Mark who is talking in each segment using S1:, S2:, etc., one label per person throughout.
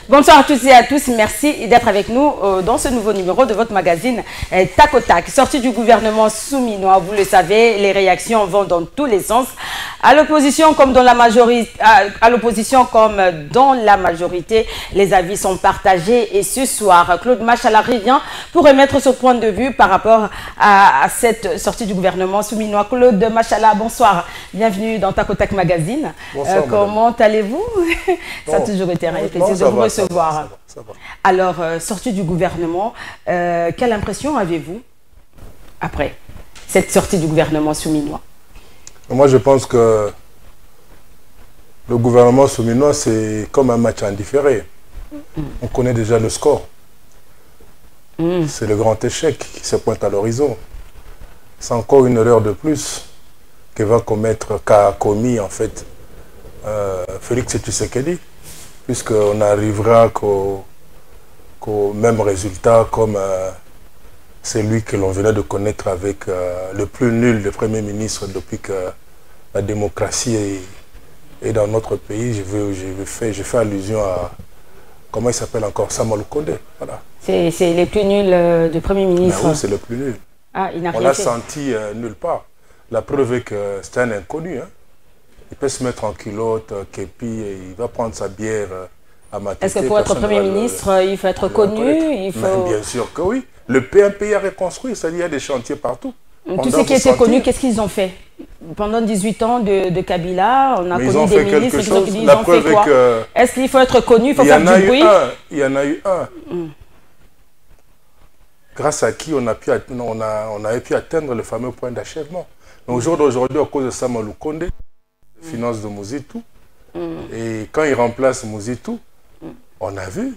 S1: Bonsoir à toutes et à tous, merci d'être avec nous dans ce nouveau numéro de votre magazine Tac au Tac. Sortie du gouvernement souminois, vous le savez, les réactions vont dans tous les sens. À l'opposition comme dans la majorité, les avis sont partagés. Et ce soir, Claude Machala revient pour remettre son point de vue par rapport à cette sortie du gouvernement souminois. Claude Machala, bonsoir. Bienvenue dans Tac au Tac magazine.
S2: Bonsoir,
S1: comment allez-vous? Ça a toujours été un plaisir de vous recevoir.
S2: Ça va.
S1: Alors, sortie du gouvernement, quelle impression avez-vous après cette sortie du gouvernement souminois?
S2: Moi, je pense que le gouvernement souminois, c'est comme un match indifféré. On connaît déjà le score. C'est le grand échec qui se pointe à l'horizon. C'est encore une erreur de plus qu'a commis en fait Félix Tshisekedi, puisqu'on n'arrivera qu'au même résultat comme celui que l'on venait de connaître avec le plus nul de Premier ministre depuis que la démocratie est dans notre pays. Je fais allusion à, comment il s'appelle encore, Sama Lukonde. Voilà.
S1: C'est les plus nuls de Premier ministre.
S2: Ben oui, c'est le plus nul.
S1: Ah,
S2: on l'a senti nulle part. La preuve est que c'est un inconnu. Hein. Il peut se mettre en culotte, képi, et il va prendre sa bière à Matete.
S1: Est-ce que pour être Premier ministre, il faut être connu?
S2: Bien sûr que oui. Le pays a reconstruit, c'est-à-dire qu'il y a des chantiers partout.
S1: Tous ceux qui étaient connus, qu'est-ce qu'ils ont fait? Pendant 18 ans de Kabila, on a connu des ministres qui ont fait quoi? Est-ce qu'il faut être connu, il faut faire du bruit?
S2: Il y en a eu un. Grâce à qui on avait pu atteindre le fameux point d'achèvement. Au jour d'aujourd'hui, à cause de Sama Lukonde, finance de Mouzitou, et quand il remplace Mouzitou, on a vu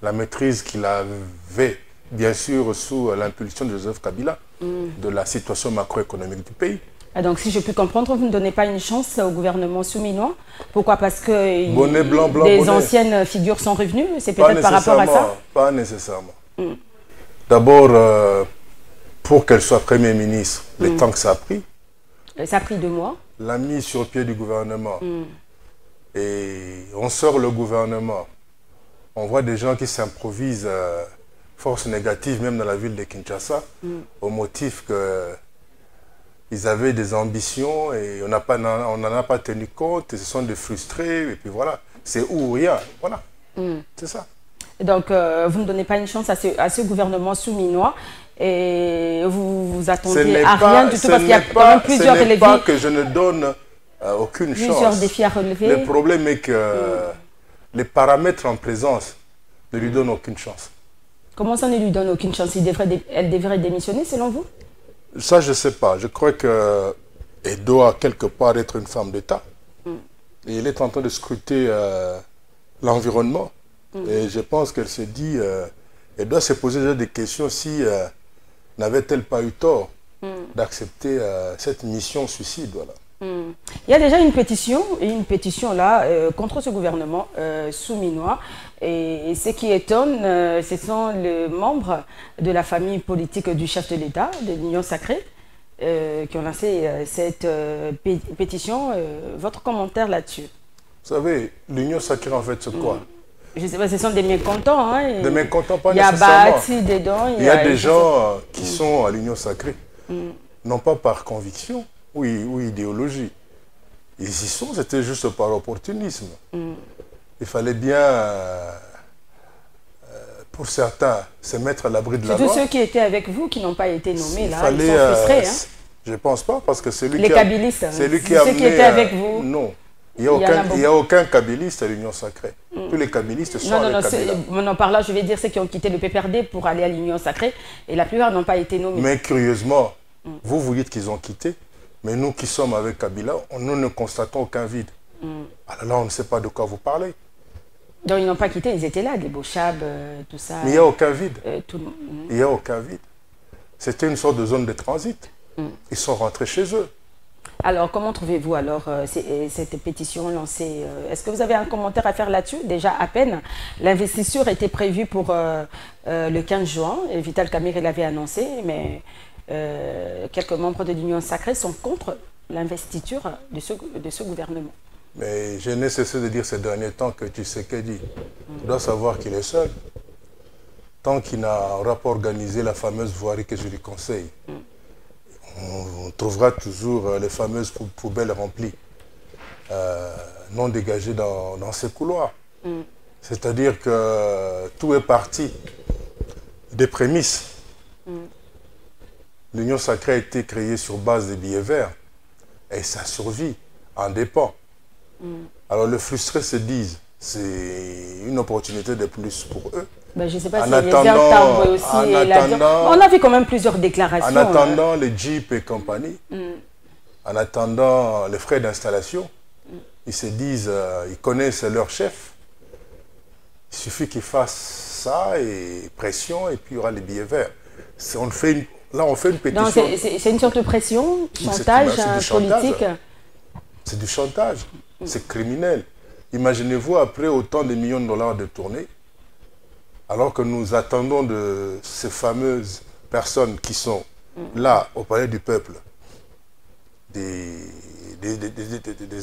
S2: la maîtrise qu'il avait, bien sûr, sous l'impulsion de Joseph Kabila, de la situation macroéconomique du pays.
S1: Et donc, si je puis comprendre, vous ne donnez pas une chance au gouvernement souminois. Pourquoi? Parce que
S2: bonnet blanc,
S1: des anciennes figures sont revenues? C'est peut-être par rapport à ça?
S2: Pas nécessairement. D'abord, pour qu'elle soit Premier ministre, le temps que ça a pris.
S1: Ça a pris 2 mois.
S2: La mise sur pied du gouvernement. Et on sort le gouvernement. On voit des gens qui s'improvisent force négative, même dans la ville de Kinshasa, au motif qu'ils avaient des ambitions et on n'en a pas tenu compte, et ce sont des frustrés, et puis voilà. C'est ou rien. Voilà. C'est ça.
S1: Donc, vous ne donnez pas une chance à ce gouvernement souminois et vous attendez à rien du tout parce qu'il y a quand même plusieurs
S2: défis. Ce n'est pas que je ne donne aucune chance.
S1: Plusieurs défis à relever.
S2: Le problème est que les paramètres en présence ne lui donnent aucune chance.
S1: Comment ça ne lui donne aucune chance? Elle devrait démissionner selon vous?
S2: Ça, je ne sais pas. Je crois qu'elle doit quelque part être une femme d'État. Et elle est en train de scruter l'environnement. Et je pense qu'elle se dit, elle doit se poser déjà des questions si n'avait-elle pas eu tort d'accepter cette mission suicide. Voilà.
S1: Il y a déjà une pétition là contre ce gouvernement souminois. Et ce qui étonne, ce sont les membres de la famille politique du chef de l'État, de l'Union sacrée, qui ont lancé cette pétition. Votre commentaire là-dessus?
S2: Vous savez, l'Union sacrée, en fait, c'est quoi?
S1: Je ne sais pas, ce sont des mécontents. Hein,
S2: des mécontents, pas
S1: nécessairement. Il y a Bati dedans.
S2: Il y a des gens qui sont à l'Union sacrée, non pas par conviction ou idéologie. Ils y sont, c'était juste par opportunisme. Il fallait bien, pour certains, se mettre à l'abri de la loi.
S1: Surtout ceux qui étaient avec vous, qui n'ont pas été nommés, là, ils sont frustrés. Hein.
S2: Je ne pense pas, parce que c'est lui
S1: les kabilistes,
S2: ceux qui
S1: étaient avec vous.
S2: Non. Il n'y a aucun kabiliste à l'Union sacrée. Tous les kabilistes sont avec Kabila.
S1: Non, par là, je vais dire ceux qui ont quitté le PPRD pour aller à l'Union sacrée, et la plupart n'ont pas été nommés.
S2: Mais curieusement, vous dites qu'ils ont quitté, mais nous qui sommes avec Kabila, nous ne constatons aucun vide. Alors là, on ne sait pas de quoi vous parlez.
S1: Donc ils n'ont pas quitté, ils étaient là, des Bochab, tout ça.
S2: Mais il n'y a aucun vide. Il n'y a aucun vide. C'était une sorte de zone de transit. Ils sont rentrés chez eux.
S1: Alors, comment trouvez-vous alors cette pétition lancée? Est-ce que vous avez un commentaire à faire là-dessus? Déjà, à peine, l'investiture était prévue pour le 15 juin, et Vital Kamerhe l'avait annoncé, mais quelques membres de l'Union sacrée sont contre l'investiture de ce gouvernement.
S2: Mais je n'ai cessé de dire ces derniers temps que Tshisekedi doit savoir qu'il est seul. Tant qu'il n'aura pas organisé la fameuse voirie que je lui conseille, on trouvera toujours les fameuses poubelles remplies, non dégagées dans ces couloirs. C'est-à-dire que tout est parti des prémices. L'Union sacrée a été créée sur base des billets verts et sa survie en dépend. Alors les frustrés se disent, c'est une opportunité de plus pour eux.
S1: Ben, je ne sais pas si les aussi. On a vu quand même plusieurs déclarations.
S2: En attendant les jeeps et compagnie, en attendant les frais d'installation, ils se disent, ils connaissent leur chef. Il suffit qu'ils fassent ça et pression et puis il y aura les billets verts. Là, on fait une pétition.
S1: C'est une sorte de pression, chantage politique.
S2: C'est du chantage, c'est criminel. Imaginez-vous, après autant de millions de dollars de tournées, alors que nous attendons de ces fameuses personnes qui sont là, au palais du peuple, des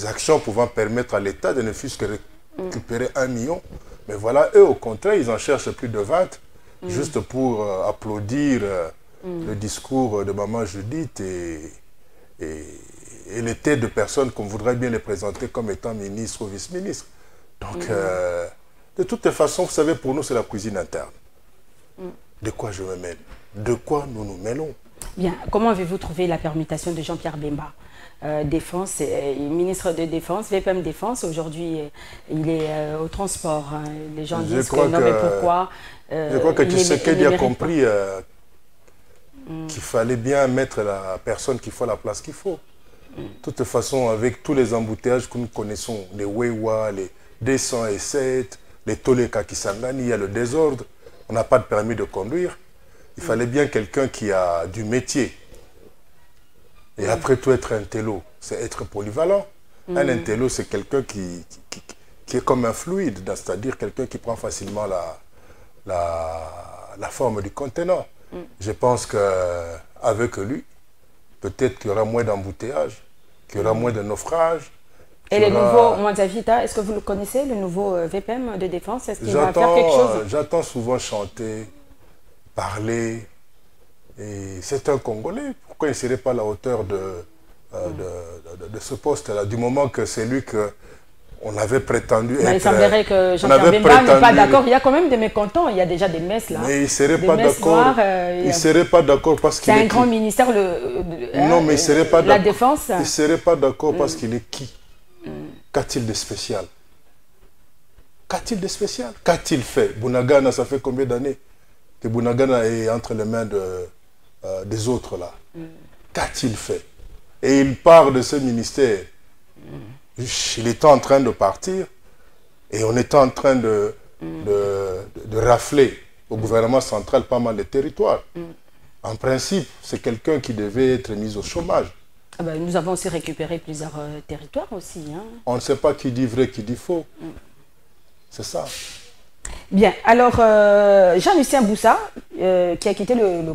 S2: actions pouvant permettre à l'État de ne fût-ce que récupérer 1 million. Mais voilà, eux, au contraire, ils en cherchent plus de 20, juste pour applaudir le discours de Maman Judith et les têtes de personnes qu'on voudrait bien les présenter comme étant ministres ou vice-ministres. Donc, de toutes les façons, vous savez, pour nous, c'est la cuisine interne. De quoi je me mêle? De quoi nous nous mêlons?
S1: Bien, comment avez-vous trouvé la permutation de Jean-Pierre Bemba? Défense, ministre de Défense, VPM Défense, aujourd'hui il est au transport. Hein. Les gens disent que non, mais pourquoi
S2: je crois que Tshisekedi a compris qu'il fallait bien mettre la personne qu'il faut à la place qu'il faut. De toute façon, avec tous les embouteillages que nous connaissons, les Wewa, les 207, les Toleka Kisangani, il y a le désordre, on n'a pas de permis de conduire. Il fallait bien quelqu'un qui a du métier. Et après tout, être un intello, c'est être polyvalent. Un intello, c'est quelqu'un qui est comme un fluide, c'est-à-dire quelqu'un qui prend facilement la forme du contenant. Je pense qu'avec lui, peut-être qu'il y aura moins d'embouteillages, qu'il y aura moins de naufrages.
S1: Et le nouveau Mwanzavita, est-ce que vous le connaissez, le nouveau VPM de défense? Est-ce qu'il va faire quelque chose?
S2: J'entends souvent chanter, parler. Et c'est un Congolais. Pourquoi il ne serait pas à la hauteur de ce poste-là? Du moment que c'est lui qu'on avait prétendu être...
S1: Il semblerait que Jean-Pierre Bemba n'est pas d'accord. Il y a quand même des mécontents. Il y a déjà des messes là.
S2: Mais il ne serait pas d'accord. Il ne serait pas d'accord parce qu'il est...
S1: C'est un grand ministère,
S2: non, mais il serait pas
S1: la défense.
S2: Il ne serait pas d'accord parce qu'il est qui? Qu'a-t-il de spécial? Qu'a-t-il de spécial? Qu'a-t-il fait? Bunagana, ça fait combien d'années que Bunagana est entre les mains des autres là? Qu'a-t-il fait? Et il part de ce ministère. Il était en train de partir et on était en train de rafler au gouvernement central pas mal de territoires. En principe, c'est quelqu'un qui devait être mis au chômage.
S1: Ah ben, nous avons aussi récupéré plusieurs territoires aussi. Hein.
S2: On ne sait pas qui dit vrai, qui dit faux. C'est ça.
S1: Bien, alors Jean-Lucien Boussa, qui a quitté le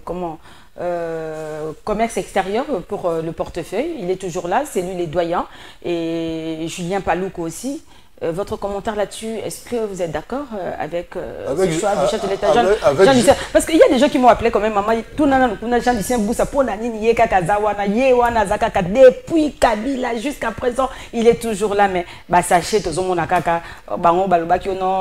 S1: commerce extérieur pour le portefeuille, il est toujours là, c'est lui les doyens, et Julien Palouko aussi. Votre commentaire là-dessus, est-ce que vous êtes d'accord avec ce choix du chef de l'État Jean-Lucien? Parce qu'il y a des gens qui m'ont appelé quand même, maman, tout Jean-Lucien Boussa, pour la nini, depuis Kabila jusqu'à présent, il est toujours là, mais sachez, tout le monde a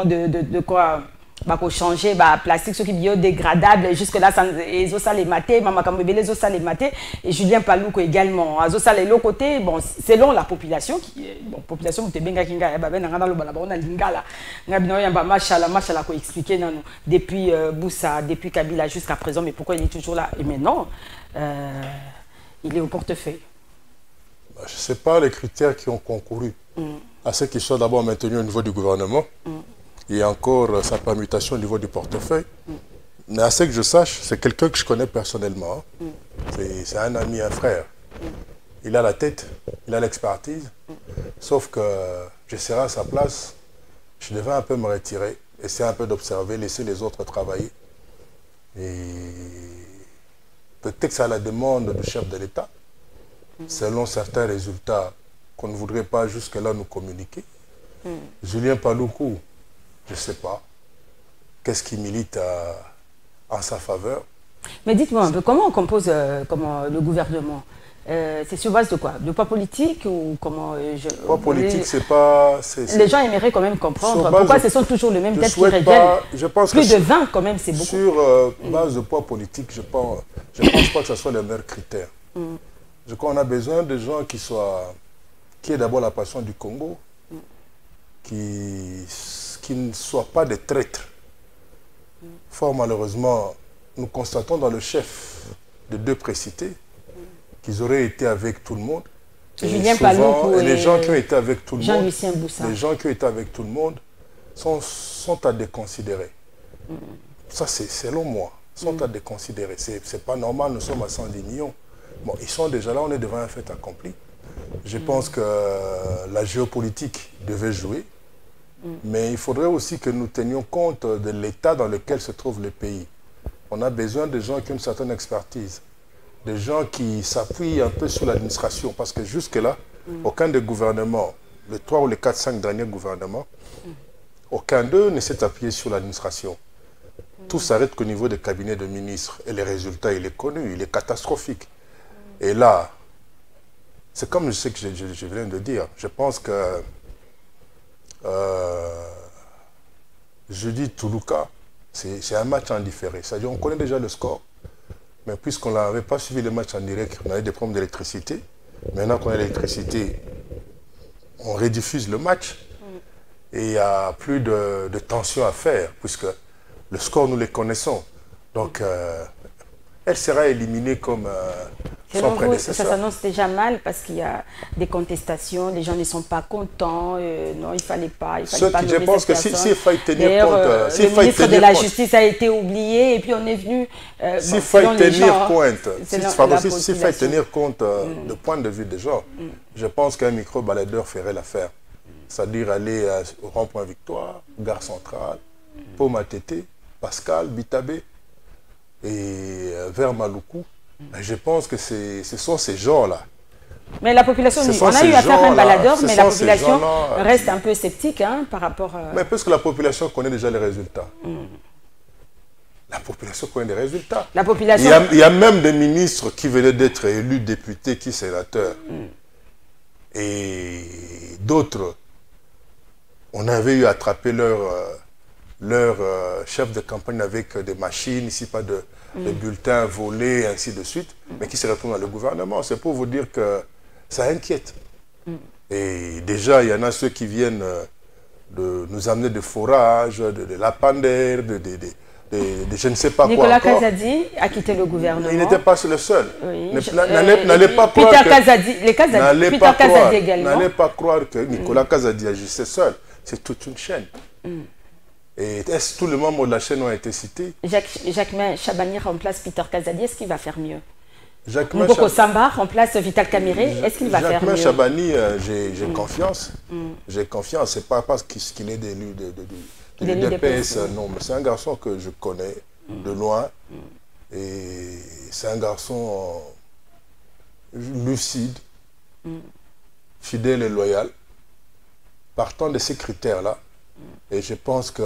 S1: de quoi bako changer plastique ce qui est biodégradable jusque là les os les maté maman kambe les os les maté et Julien Palouko également az os les l'autre côté bon selon la population qui bon population muté benga kinga ba ben ngana lo bala ba on a lingala ngabino yamba machala ko expliquer non depuis Boussa depuis Kabila jusqu'à présent mais pourquoi il est toujours là et maintenant il est au portefeuille.
S2: Je ne sais pas les critères qui ont concouru à ce qu'il soit d'abord maintenu au niveau du gouvernement. Et encore sa permutation au niveau du portefeuille. Mais à ce que je sache, c'est quelqu'un que je connais personnellement. C'est un ami, un frère. Il a la tête, il a l'expertise. Sauf que je serai à sa place, je devais un peu me retirer, essayer un peu d'observer, laisser les autres travailler. Et peut-être que c'est à la demande du chef de l'État. Selon certains résultats qu'on ne voudrait pas jusque-là nous communiquer. Julien Paluku, je ne sais pas. Qu'est-ce qui milite en sa faveur?
S1: Mais dites-moi un peu, comment on compose le gouvernement? C'est sur base de quoi? De poids politique ou comment
S2: poids politique, c'est pas...
S1: Les gens aimeraient quand même comprendre pourquoi ce sont toujours les mêmes têtes qui reviennent. Plus de 20 quand même, c'est beaucoup.
S2: Sur base de poids politique, je pense pas que ce soit le meilleur critère. Je crois qu'on a besoin de gens qui aient d'abord la passion du Congo, qui ne soient pas des traîtres. Fort malheureusement, nous constatons dans le chef de deux précités qu'ils auraient été avec tout le monde.
S1: Julien Paluku
S2: et les gens qui ont été avec tout le monde,
S1: Jean-Lucien Boussa.
S2: Les gens qui ont été avec tout le monde sont à déconsidérer. Ça, c'est selon moi, sont à déconsidérer. C'est pas normal, nous sommes à 110 millions. Bon, ils sont déjà là, on est devant un fait accompli. Je pense que la géopolitique devait jouer, mais il faudrait aussi que nous tenions compte de l'état dans lequel se trouve le pays. On a besoin de gens qui ont une certaine expertise, des gens qui s'appuient un peu sur l'administration, parce que jusque-là, aucun des gouvernements, les 3 ou les 4, 5 derniers gouvernements, aucun d'eux ne s'est appuyé sur l'administration. Tout s'arrête qu'au niveau des cabinets de ministres. Et les résultats, il est connu, il est catastrophique. Et là, c'est comme ce que je viens de dire. Je pense que jeudi Toulouka, c'est un match en différé. C'est-à-dire on connaît déjà le score, mais puisqu'on n'avait pas suivi le match en direct, on avait des problèmes d'électricité. Maintenant qu'on a l'électricité, on rediffuse le match et il n'y a plus de tension à faire, puisque le score, nous les connaissons. Donc, elle sera éliminée comme son prédécesseur.
S1: Ça s'annonce déjà mal parce qu'il y a des contestations, les gens ne sont pas contents, non, il ne fallait pas
S2: je pense que s'il fallait tenir compte...
S1: le ministre de la Justice a été oublié et puis on est venu...
S2: s'il fallait tenir compte du point de vue des gens, je pense qu'un micro-baladeur ferait l'affaire. C'est-à-dire aller au rond-point Victoire, Gare Centrale, Poma-Tété, Pascal, Bitabé et vers Maluku. Je pense que ce sont ces gens-là.
S1: Mais la population, on a eu affaire à un baladeur, mais la population reste un peu sceptique par rapport à...
S2: Mais parce que la population connaît déjà les résultats. La population connaît les résultats.
S1: La population...
S2: Il y a même des ministres qui venaient d'être élus députés, qui sénateurs. Et d'autres, on avait eu à attraper leur chef de campagne avec des machines, ici pas de bulletins volés, ainsi de suite, mais qui se retrouvent dans le gouvernement. C'est pour vous dire que ça inquiète. Et déjà, il y en a ceux qui viennent de nous amener de forages, de lapandères, de je ne sais pas quoi
S1: Nicolas Kazadi a quitté le gouvernement.
S2: Il n'était pas le seul.
S1: Oui.
S2: N'allez pas croire
S1: N'allez
S2: pas croire que Nicolas Kazadi agissait seul. C'est toute une chaîne. Et est-ce que tous les membres de la chaîne ont été cités?
S1: Jacquemain Chabani remplace Peter Kazadi. Est-ce qu'il va faire mieux?
S2: Mboko
S1: Samba remplace Vital Kamerhe. Est-ce qu'il va faire mieux?
S2: Jacquemain Chabani, j'ai confiance. J'ai confiance. Ce n'est pas parce qu'il est d'élu de l'UDPS. Non, mais c'est un garçon que je connais de loin. Et c'est un garçon lucide, fidèle et loyal. Partant de ces critères-là, et je pense qu'il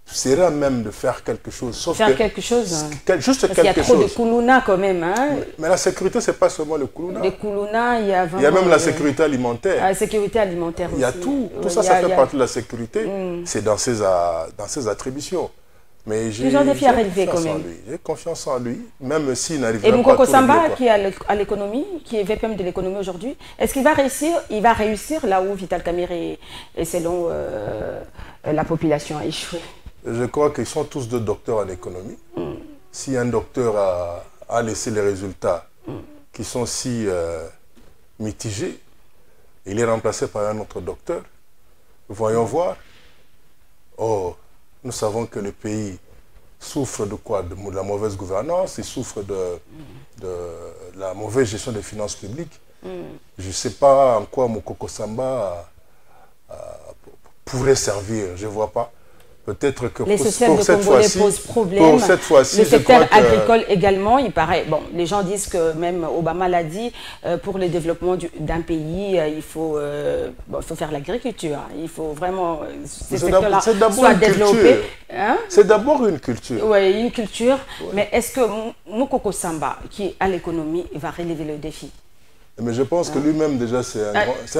S2: serait même de faire quelque chose.
S1: Sauf quelque chose
S2: juste
S1: parce quelque chose. Il y a trop de koulouna quand même. Hein?
S2: Mais la sécurité, ce n'est pas seulement le koulouna.
S1: Les koulouna, il y a vraiment...
S2: Il y a même la sécurité alimentaire.
S1: La sécurité alimentaire aussi.
S2: Il y a tout. Tout ça, ça fait partie de la sécurité. C'est dans ses attributions. Mais j'ai confiance en lui, même s'il n'arrive pas à tout.
S1: Et Mboko Samba, qui est à l'économie, qui est VPM de l'économie aujourd'hui, est-ce qu'il va réussir? Il va réussir là où Vital Kamerhe et selon la population a échoué.
S2: Je crois qu'ils sont tous deux docteurs en économie. Si un docteur a laissé les résultats qui sont si mitigés, il est remplacé par un autre docteur. Voyons voir. Oh, nous savons que le pays souffre de quoi? De la mauvaise gouvernance, il souffre de la mauvaise gestion des finances publiques. Je ne sais pas en quoi Mboko Samba pourrait servir, je ne vois pas. Peut-être que
S1: L'essentiel de
S2: cette
S1: Congolais
S2: fois-ci,
S1: pose problème.
S2: pour cette fois-ci,
S1: Le
S2: je
S1: secteur
S2: crois que
S1: agricole également, il paraît. Bon, les gens disent que même Obama l'a dit, pour le développement d'un pays, il faut faire l'agriculture. Il faut vraiment ces secteurs-là soient développés. Hein?
S2: C'est d'abord une culture.
S1: Oui, une culture.
S2: Ouais.
S1: Mais est-ce que Mukoko Samba, qui a l'économie, va relever le défi?
S2: Mais je pense que lui-même, déjà, c'est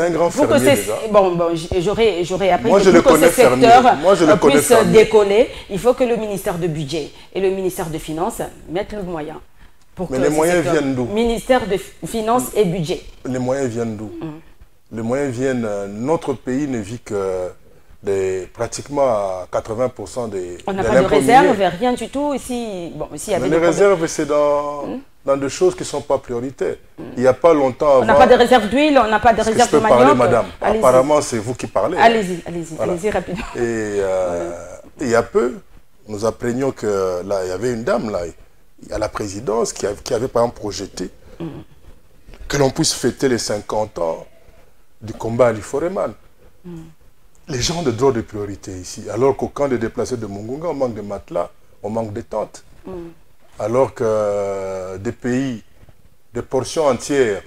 S2: un grand fermier, déjà.
S1: Bon, j'aurais appris
S2: Moi, je le connais fermier. Moi, je le connais
S1: puisse
S2: fermier.
S1: décoller. Il faut que le ministère de Budget et le ministère de Finances mettent le moyen.
S2: Mais les moyens viennent d'où?
S1: Ministère de Finances et Budget.
S2: Les moyens viennent d'où? Les moyens viennent... Notre pays ne vit que pratiquement à 80% des...
S1: On n'a pas de réserve, rien du tout. Ici, bon, ici, il y avait
S2: mais les réserves, c'est dans des choses qui ne sont pas prioritaires. Il n'y a pas longtemps avant...
S1: On n'a pas de réserve d'huile, on n'a pas de réserve de manioc.
S2: Je peux parler, madame? Apparemment, c'est vous qui parlez.
S1: Allez-y,
S2: voilà.
S1: Allez-y rapidement.
S2: Et il y a peu, nous apprenions que là, il y avait une dame, là, à la présidence, qui avait par exemple projeté que l'on puisse fêter les 50 ans du combat à l'Iforeman. Les gens ont de droits de priorité ici. Alors qu'au camp des déplacés de Mungunga, on manque de matelas, on manque de tentes. Alors que des pays, des portions entières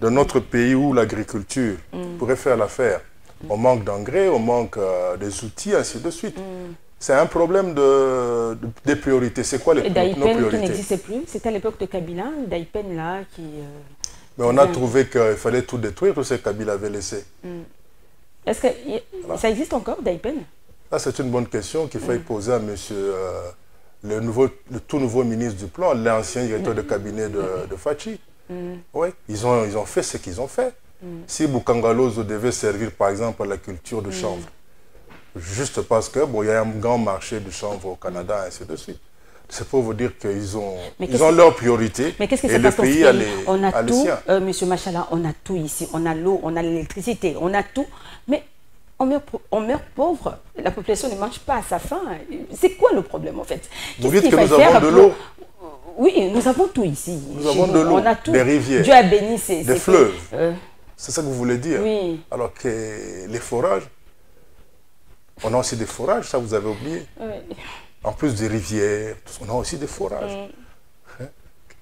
S2: de notre pays où l'agriculture pourrait faire l'affaire, on manque d'engrais, on manque des outils, ainsi de suite. C'est un problème des priorités. C'est quoi nos priorités?
S1: Daipen qui n'existait plus, c'était à l'époque de Kabila, Daipen là qui...
S2: Mais on a trouvé qu'il fallait tout détruire, tout ce que Kabila avait laissé.
S1: Est-ce que ça existe encore, Daipen?
S2: Ça, c'est une bonne question qu'il faille poser à monsieur, le tout nouveau ministre du Plan, l'ancien directeur de cabinet de Fachi. Oui, ils ont fait ce qu'ils ont fait. Si Bukangalozo devait servir, par exemple, à la culture de chanvre, juste parce que bon, y a un grand marché de chanvre au Canada, ainsi de suite. C'est pour vous dire qu'ils ont leurs priorités.
S1: Mais qu'est-ce que
S2: et le pays a les
S1: On a tout,
S2: siens.
S1: monsieur Machala, on a tout ici. On a l'eau, on a l'électricité, on a tout. Mais on meurt pauvre. La population ne mange pas à sa faim. C'est quoi le problème en fait?
S2: Vous dites que nous avons de l'eau?
S1: Oui, nous avons tout ici.
S2: Nous avons de l'eau, des rivières,
S1: Dieu a béni
S2: des fleuves. C'est ça que vous voulez dire?
S1: Oui.
S2: Alors que les forages, on a aussi des forages, ça vous avez oublié.
S1: Oui.
S2: En plus des rivières, on a aussi des forages.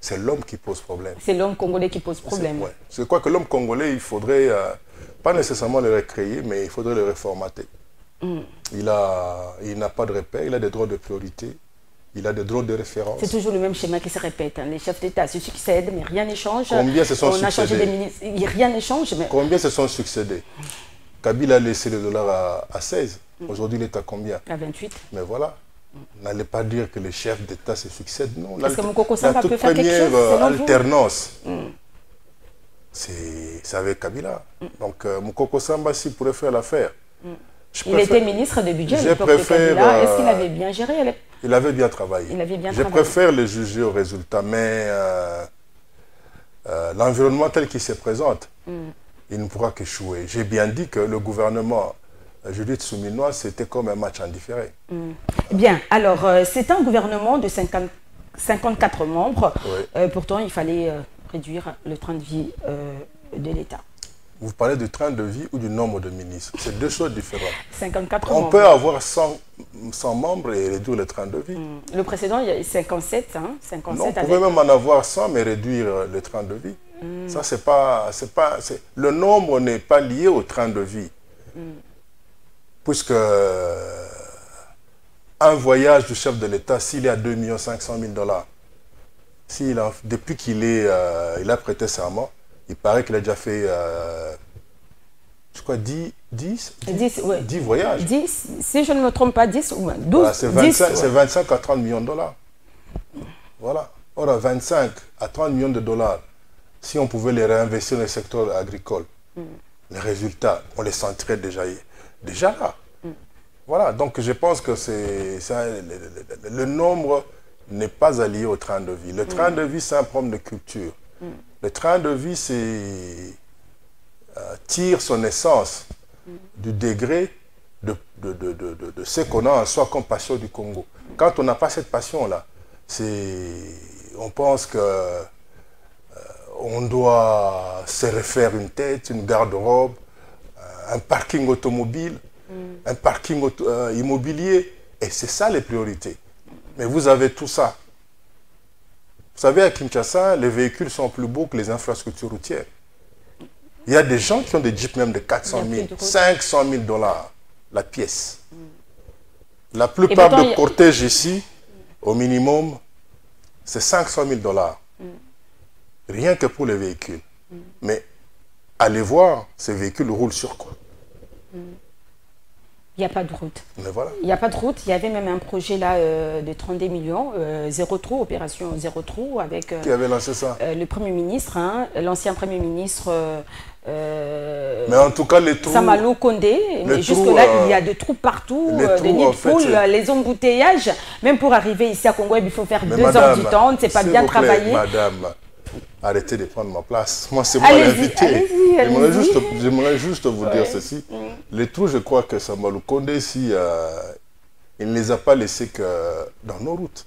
S2: C'est l'homme qui pose problème.
S1: C'est l'homme congolais qui pose problème.
S2: Ouais. Je crois que l'homme congolais, il faudrait, pas nécessairement le recréer, mais il faudrait le reformater. Il n'a pas de repère, il a des droits de priorité, il a des droits de référence.
S1: C'est toujours le même schéma qui se répète. Hein. Les chefs d'État se succèdent, mais rien n'échange.
S2: Combien se sont
S1: succédés? On a changé des ministres, rien n'échange. Mais...
S2: Combien se sont succédés? Kabila a laissé le dollar à 16. Aujourd'hui, il est à combien?
S1: À 28.
S2: Mais voilà. N'allez pas dire que les chefs d'État se succèdent, non.
S1: Est-ce que Mukoko Samba peut faire quelque chose
S2: selon alternance, c'est avec Kabila. Donc Mukoko Samba, s'il pourrait faire l'affaire.
S1: Il était ministre de budget à l'époque de Kabila. Est-ce qu'il avait bien géré?
S2: Il avait bien travaillé. Je préfère le juger au résultat, mais l'environnement tel qu'il se présente, il ne pourra qu'échouer. J'ai bien dit que le gouvernement Judith Souminois, c'était comme un match indifféré.
S1: Bien, alors c'est un gouvernement de 54 membres. Oui. Pourtant, il fallait réduire le train de vie de l'État.
S2: Vous parlez du train de vie ou du nombre de ministres? C'est deux choses différentes.
S1: 54 membres.
S2: On peut avoir 100 membres et réduire le train de vie.
S1: Le précédent, il y a 57. Hein, 57
S2: non, on pouvait même en avoir 100, mais réduire le train de vie. Ça, c'est pas... Le nombre n'est pas lié au train de vie. Puisque un voyage du chef de l'État, s'il est à 2 500 000 $, depuis qu'il a prêté serment, il paraît qu'il a déjà fait, je crois, 10 voyages.
S1: 10, si je ne me trompe pas, 10 ou 12.
S2: Voilà, c'est 25 à 30 millions de $. Voilà. Or, à 25 à 30 millions de $, si on pouvait les réinvestir dans le secteur agricole, les résultats, on les sentirait déjà là. Voilà, donc je pense que le nombre n'est pas allié au train de vie. Le train de vie, c'est un problème de culture. Le train de vie, tire son essence du degré de ce qu'on a en soi comme passion du Congo. Quand on n'a pas cette passion-là, on pense que on doit se refaire une tête, une garde-robe, un parking automobile, un parking immobilier. Et c'est ça les priorités. Mais vous avez tout ça. Vous savez, à Kinshasa, les véhicules sont plus beaux que les infrastructures routières. Il y a des gens qui ont des jeeps même de 400 000, 500 000 dollars la pièce. La plupart des cortèges ici, au minimum, c'est 500 000 dollars. Rien que pour les véhicules. Mais allez voir, ces véhicules roulent sur quoi?
S1: Il n'y a pas de route.
S2: Mais voilà.
S1: Il n'y a pas de route. Il y avait même un projet là de 32 millions, zéro trou, opération zéro trou, avec
S2: qui avait lancé ça?
S1: Le Premier ministre, hein, l'ancien Premier ministre.
S2: Mais en tout cas, les trous.
S1: Samalou Kondé. Mais jusque-là, il y a des trous partout, des nids de poules, les embouteillages. Même pour arriver ici à Congo, il faut faire 2 heures du temps. C'est pas bien travaillé.
S2: Madame, arrêtez de prendre ma place. Moi, c'est moi l'invité. J'aimerais juste vous dire ceci. Les trous, je crois que Samalou Kondé, si, il ne les a pas laissés que dans nos routes.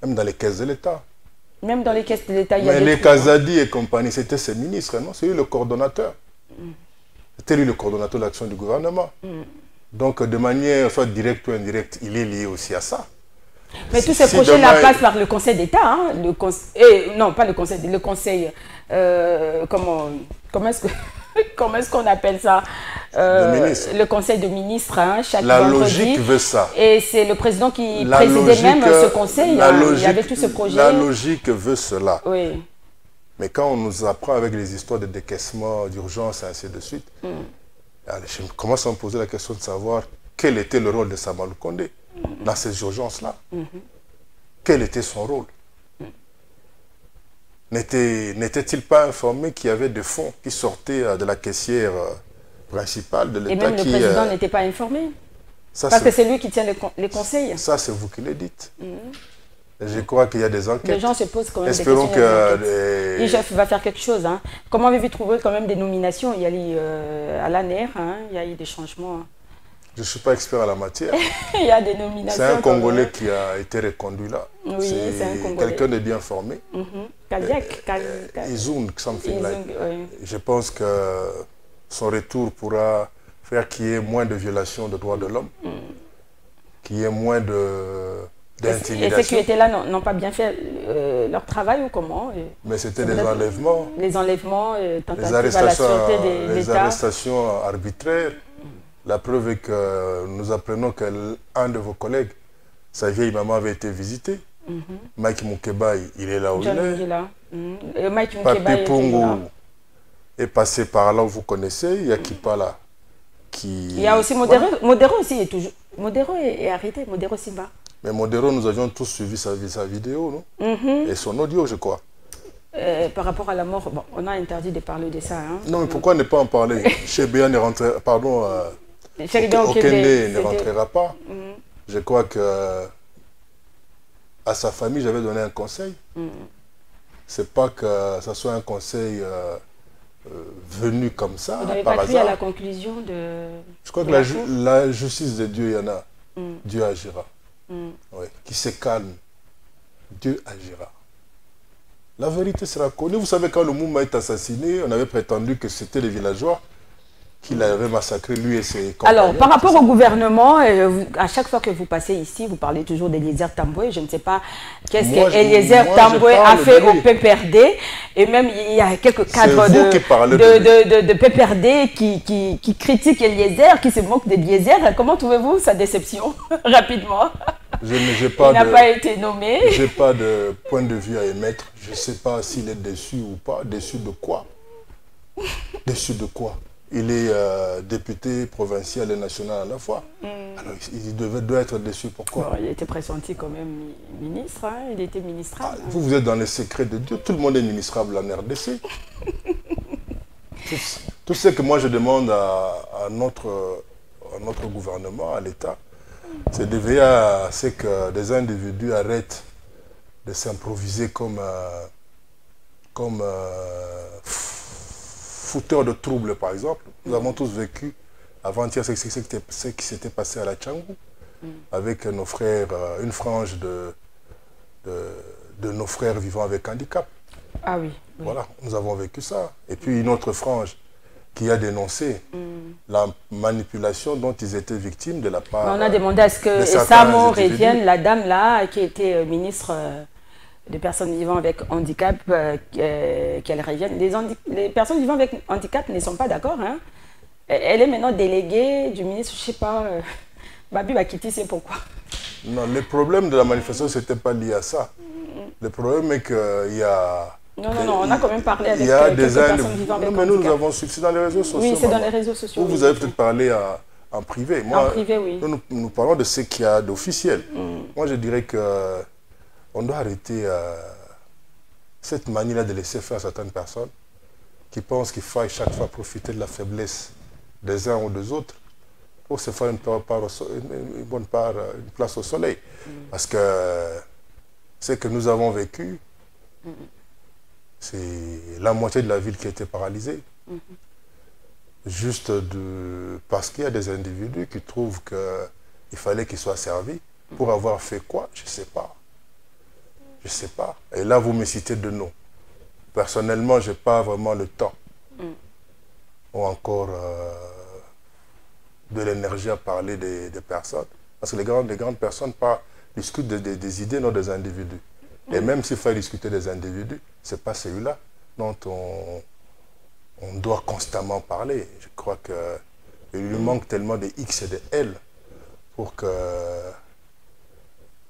S2: Même dans les caisses de l'État.
S1: Même dans les caisses de l'État, il y a des
S2: les
S1: trous.
S2: Kazadi et compagnie, c'était ses ministres, non? C'est lui le coordonnateur. C'était lui le coordonnateur de l'action du gouvernement. Donc, de manière soit directe ou indirecte, il est lié aussi à ça.
S1: Mais tous ces projets-là passent par le Conseil d'État. Hein, non, pas le Conseil, le Conseil... comment est-ce qu'on appelle ça? Le Conseil de ministres, hein, chaque vendredi.
S2: La logique veut ça.
S1: Et c'est le président qui présidait même ce conseil. Il y avait tout ce projet.
S2: La logique veut cela.
S1: Oui.
S2: Mais quand on nous apprend avec les histoires de décaissement, d'urgence et ainsi de suite, je commence à me poser la question de savoir quel était le rôle de Samalou Kondé dans ces urgences-là. Quel était son rôle? N'était-il pas informé qu'il y avait des fonds qui sortaient de la caissière principale de l'État?
S1: Et même le président n'était pas informé. Parce que c'est lui qui tient les conseils.
S2: Ça, c'est vous qui le dites. Je crois qu'il y a des enquêtes.
S1: Les gens se posent quand même
S2: Espérons
S1: des questions.
S2: que...
S1: l'IGF va faire quelque chose. Hein. Comment avez-vous trouvé quand même des nominations? Il y a eu à l'ANER, hein, il y a eu des changements.
S2: Je ne suis pas expert à la matière.
S1: Il y a des nominations.
S2: C'est un Congolais qui a été reconduit là.
S1: Oui, c'est un Congolais.
S2: Quelqu'un de bien formé. Izoun, something like.
S1: Oui.
S2: Je pense que son retour pourra faire qu'il y ait moins de violations de droits de l'homme, qu'il y ait moins d'intimidation.
S1: Et ceux qui étaient là n'ont pas bien fait leur travail ou comment?
S2: Mais c'était des enlèvements.
S1: Les enlèvements, tentatives à la sûreté de l'État.
S2: Les arrestations arbitraires. La preuve est que nous apprenons qu'un de vos collègues, sa vieille maman avait été visitée. Mike Moukeba, il est là où il est.
S1: Mike Moukeba
S2: Papi Pungu est passé par là où vous connaissez. Il y a Kipala qui...
S1: Il y a aussi Modero. Voilà. Modero aussi est toujours... Modero est arrêté. Modero Simba.
S2: Mais Modero, nous avions tous suivi sa vidéo, non? Et son audio, je crois.
S1: Par rapport à la mort, bon, on a interdit de parler de ça. Hein.
S2: Non, mais pourquoi ne pas en parler? Chebea ne rentrera... Pardon... Okende ne rentrera pas. Je crois que à sa famille, j'avais donné un conseil. C'est pas que ça soit un conseil venu comme ça,
S1: vous n'avez
S2: par
S1: pas
S2: hasard.
S1: Pris à la conclusion de...
S2: Je crois que la justice de Dieu, il y en a. Dieu agira. Oui. Qui se calme, Dieu agira. La vérité sera connue. Vous savez, quand le Mouma est assassiné, on avait prétendu que c'était les villageois qu'il avait massacré, lui et ses compagnons.
S1: Alors, par rapport au gouvernement, à chaque fois que vous passez ici, vous parlez toujours d'Eliezer Tamboué. Je ne sais pas qu'est-ce qu'Eliezer Tamboué a fait au PPRD. Et même, il y a quelques cadres de PPRD qui critiquent Eliezer, qui se moquent d'Eliezer. Comment trouvez-vous sa déception, rapidement?
S2: Il
S1: n'a pas été nommé.
S2: Je n'ai pas de point de vue à émettre. Je ne sais pas s'il est déçu ou pas. Déçu de quoi? Déçu de quoi? Il est député provincial et national à la fois. Alors, il doit être déçu. Pourquoi?
S1: Bon, il était pressenti quand même ministre. Hein? Il était ministrable.
S2: Vous êtes dans les secrets de Dieu. Tout le monde est ministrable en RDC. Tout ce que moi je demande à notre gouvernement, à l'État, c'est de veiller à ce que des individus arrêtent de s'improviser comme fouteurs de troubles, par exemple. Nous avons tous vécu avant-hier ce qui s'était passé à la Tchangou, avec nos frères, une frange de nos frères vivant avec handicap.
S1: Ah oui.
S2: Voilà, nous avons vécu ça. Et puis une autre frange qui a dénoncé la manipulation dont ils étaient victimes de la part.
S1: On a demandé à ce que Samo revienne, la dame là, qui était ministre des personnes vivant avec handicap, qu'elle revienne. Les personnes vivant avec handicap ne sont pas d'accord. Hein. Elle est maintenant déléguée du ministre, je ne sais pas, Babi Bakiti, c'est pourquoi.
S2: Non, le problème de la manifestation, ce n'était pas lié à ça. Le problème est qu'il y a...
S1: Non, on a quand même parlé avec
S2: quelques
S1: personnes vivant avec handicap.
S2: Mais nous avons succès dans les réseaux sociaux.
S1: Oui, c'est dans les réseaux sociaux.
S2: Vous avez peut-être parlé en privé. Moi,
S1: en privé, oui.
S2: Nous parlons de ce qu'il y a d'officiel. Moi, je dirais qu'on doit arrêter cette manie-là de laisser faire certaines personnes qui pensent qu'il faut chaque fois profiter de la faiblesse des uns ou des autres pour se faire une bonne part, une place au soleil. Parce que ce que nous avons vécu, c'est la moitié de la ville qui a été paralysée. Juste parce qu'il y a des individus qui trouvent qu'il fallait qu'ils soient servis. Pour avoir fait quoi? Je ne sais pas. Je ne sais pas. Et là, vous me citez de noms. Personnellement, je n'ai pas vraiment le temps. Ou encore de l'énergie à parler des personnes. Parce que les grandes personnes discutent des idées, non des individus. Et même s'il faut discuter des individus, ce n'est pas celui-là dont on doit constamment parler. Je crois qu'il lui manque tellement de X et de L pour que,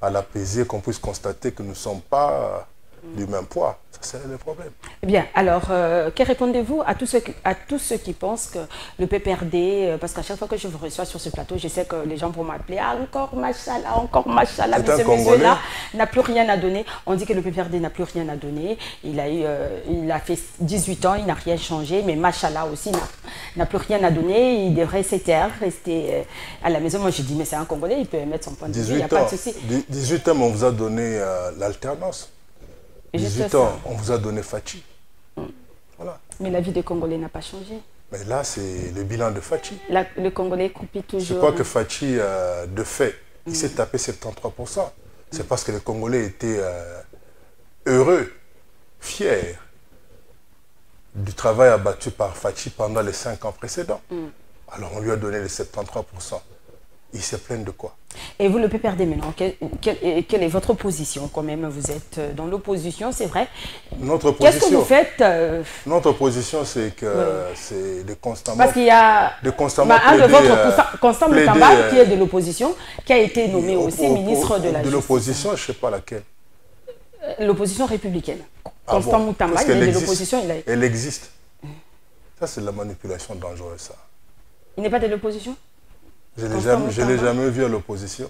S2: à l'apaiser, qu'on puisse constater que nous ne sommes pas du même poids. Ça, c'est le problème.
S1: Eh bien, alors, que répondez-vous à tous ceux qui pensent que le PPRD, parce qu'à chaque fois que je vous reçois sur ce plateau, je sais que les gens vont m'appeler « Ah, encore machallah, mais ce monsieur-là n'a plus rien à donner ». On dit que le PPRD n'a plus rien à donner. Il a fait 18 ans, il n'a rien changé, mais machallah aussi n'a plus rien à donner. Il devrait se taire, rester à la maison. Moi, je dis, mais c'est un Congolais, il peut mettre son point de vue, il n'y a pas de souci.
S2: 18 ans, on vous a donné l'alternance. 18 ans, on vous a donné Fachi. Voilà.
S1: Mais la vie des Congolais n'a pas changé.
S2: Mais là, c'est le bilan de Fachi.
S1: Le Congolais croupit toujours.
S2: Je crois que Fachi, de fait, il s'est tapé 73%. C'est parce que les Congolais étaient heureux, fiers du travail abattu par Fachi pendant les 5 ans précédents. Alors on lui a donné les 73%. Il se plaignent de quoi?
S1: Et vous, le PPRD maintenant, quelle est votre position quand même? Vous êtes dans l'opposition, c'est vrai.
S2: Notre position.
S1: Qu'est-ce que vous faites
S2: Notre position, c'est que c'est de constamment...
S1: Parce qu'il y a
S2: un
S1: de votre Constant Moutamba, qui est de l'opposition, qui a été nommé aussi ministre de la Justice.
S2: De l'opposition, je ne sais pas laquelle.
S1: L'opposition républicaine. Constant Moutamba, il est de l'opposition.
S2: Elle existe. Ça, c'est de la manipulation dangereuse, ça.
S1: Il n'est pas de l'opposition?
S2: Je ne l'ai jamais vu à l'opposition.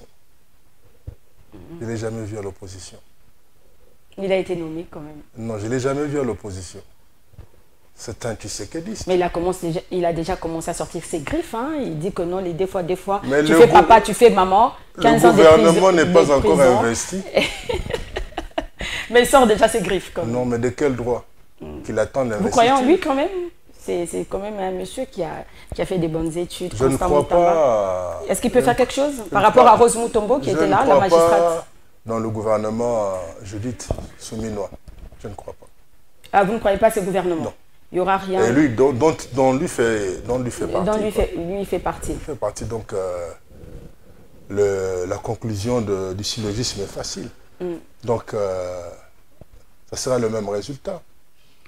S2: Je ne l'ai jamais vu à l'opposition.
S1: Il a été nommé quand même.
S2: Non, je ne l'ai jamais vu à l'opposition. C'est un Tshisekedi.
S1: Mais il a déjà commencé à sortir ses griffes. Hein. Il dit que non, des fois, tu fais papa, tu fais maman. 15 ans de prison.
S2: Le gouvernement n'est pas encore investi.
S1: Mais il sort déjà ses griffes. Quand même.
S2: Non, mais de quel droit qu'il attend l'investiture?
S1: Vous croyez en lui quand même? C'est quand même un monsieur qui a fait des bonnes études.
S2: Je ne crois pas.
S1: Est-ce qu'il peut faire quelque chose par rapport à Rose Mutombo qui était là, la magistrate?
S2: Je ne crois pas dans le gouvernement Judith Souminois. Je ne crois pas.
S1: Ah, vous ne croyez pas à ce gouvernement? Non. Il n'y aura rien.
S2: Et lui, dont lui fait partie.
S1: Lui fait partie.
S2: Il fait partie, donc la conclusion du syllogisme est facile. Donc, ça sera le même résultat.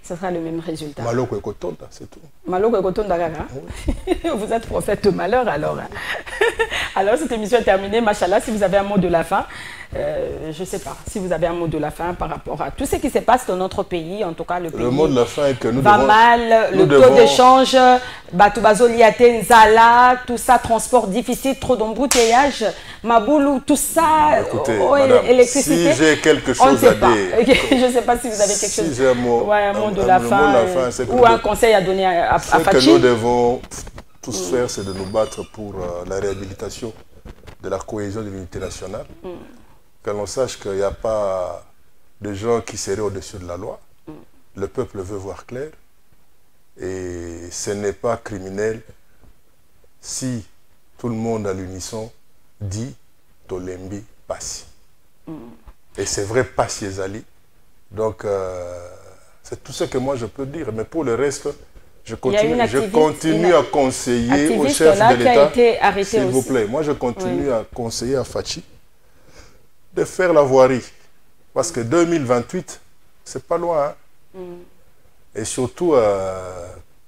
S1: Ce sera le même résultat.
S2: Maloko et Kotonda, c'est tout.
S1: Maloko et Kotonda, vous êtes prophète de malheur alors. Alors cette émission est terminée, machallah, si vous avez un mot de la fin, je ne sais pas, si vous avez un mot de la fin par rapport à tout ce qui se passe dans notre pays, en tout cas le pays.
S2: Le mot de la fin est que nous
S1: va mal, le taux d'échange, Batoubazo Liate Nzala, tout ça, transport difficile, trop d'embouteillage, Maboulou, tout ça,
S2: écoutez, madame,
S1: électricité.
S2: Si j'ai quelque chose à dire.
S1: Je ne sais pas si vous avez quelque chose.
S2: Si j'ai un mot,
S1: de la fin, ou un conseil à donner à Fachi.
S2: Ce que nous devons tous faire, c'est de nous battre pour la réhabilitation de la cohésion de l'unité nationale. Que l'on sache qu'il n'y a pas de gens qui seraient au-dessus de la loi. Le peuple veut voir clair. Et ce n'est pas criminel si tout le monde à l'unisson dit Tolembi Passi. Et c'est vrai, Passi Ezali. Donc, c'est tout ce que moi je peux dire. Mais pour le reste, Je continue à conseiller au chef de l'État, s'il vous plaît. Moi, je continue à conseiller à Fachi de faire la voirie. Parce que 2028, c'est pas loin. Hein? Et surtout,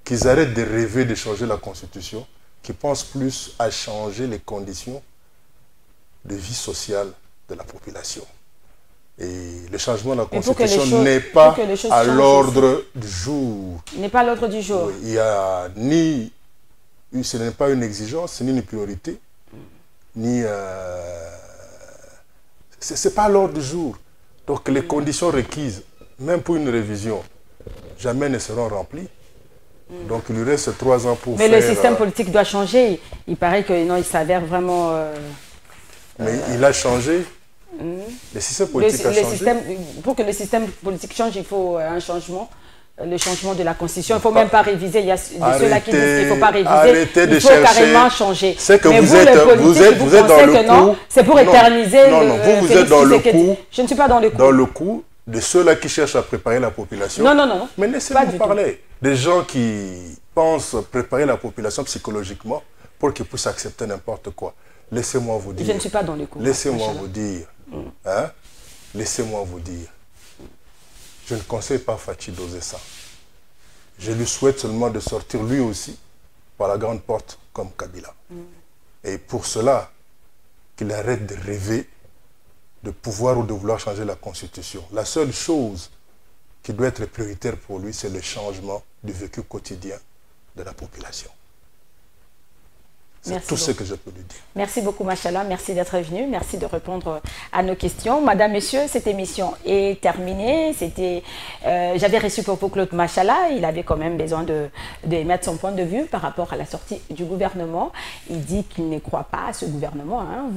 S2: qu'ils arrêtent de rêver de changer la Constitution, qu'ils pensent plus à changer les conditions de vie sociale de la population. Et le changement de la Constitution n'est pas à l'ordre du jour.
S1: N'est pas à l'ordre du jour.
S2: Oui, il y a ni... Ce n'est pas une exigence, ni une priorité, ni... c'est pas à l'ordre du jour. Donc les conditions requises, même pour une révision, jamais ne seront remplies. Donc il lui reste 3 ans pour
S1: faire...
S2: Mais
S1: le système politique doit changer. Il paraît que non, il s'avère vraiment...
S2: Mais il a changé. Le système politique a changé.
S1: Pour que le système politique change, il faut un changement. Le changement de la Constitution. Il ne faut même pas réviser. Il y a ceux-là qui disent qu'il ne faut pas réviser. Il faut carrément changer.
S2: C'est que vous êtes dans le coup.
S1: C'est pour éterniser.
S2: Non, vous êtes dans le coup.
S1: Je ne suis pas dans le coup.
S2: Dans le coup de ceux-là qui cherchent à préparer la population.
S1: Non.
S2: Mais laissez-moi parler. Des gens qui pensent préparer la population psychologiquement pour qu'ils puissent accepter n'importe quoi. Laissez-moi vous dire.
S1: Je ne suis pas dans le coup.
S2: Laissez-moi vous dire. Hein? Laissez-moi vous dire. Je ne conseille pas Fachi d'oser ça. Je lui souhaite seulement de sortir lui aussi par la grande porte comme Kabila. Et pour cela, qu'il arrête de rêver de pouvoir ou de vouloir changer la Constitution. La seule chose qui doit être prioritaire pour lui, c'est le changement du vécu quotidien de la population. C'est tout ce que je peux lui dire.
S1: Merci beaucoup, Machala. Merci d'être venu. Merci de répondre à nos questions. Madame, Monsieur, cette émission est terminée. J'avais reçu pour vous Claude Machala. Il avait quand même besoin d'émettre son point de vue par rapport à la sortie du gouvernement. Il dit qu'il ne croit pas à ce gouvernement. Hein.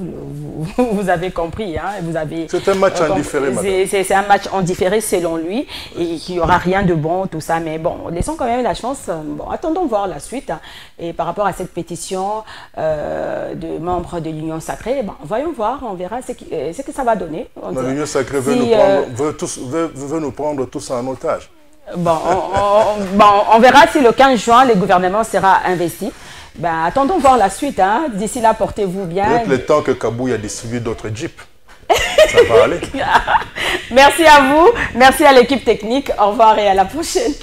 S1: Vous avez compris. Hein.
S2: C'est un match en différé, madame.
S1: C'est un match en différé selon lui. Et qu'il n'y aura rien de bon, tout ça. Mais bon, laissons quand même la chance. Bon, attendons voir la suite. Hein. Et par rapport à cette pétition... de membres de l'Union Sacrée, voyons voir, on verra ce que ça va donner.
S2: L'Union Sacrée veut nous prendre tous en otage.
S1: Bon, on verra si le 15 juin, le gouvernement sera investi. Attendons voir la suite. Hein. D'ici là, portez-vous bien.
S2: Peut-être le temps que Kabou a distribué d'autres jeeps. Ça va aller.
S1: Merci à vous, merci à l'équipe technique. Au revoir et à la prochaine.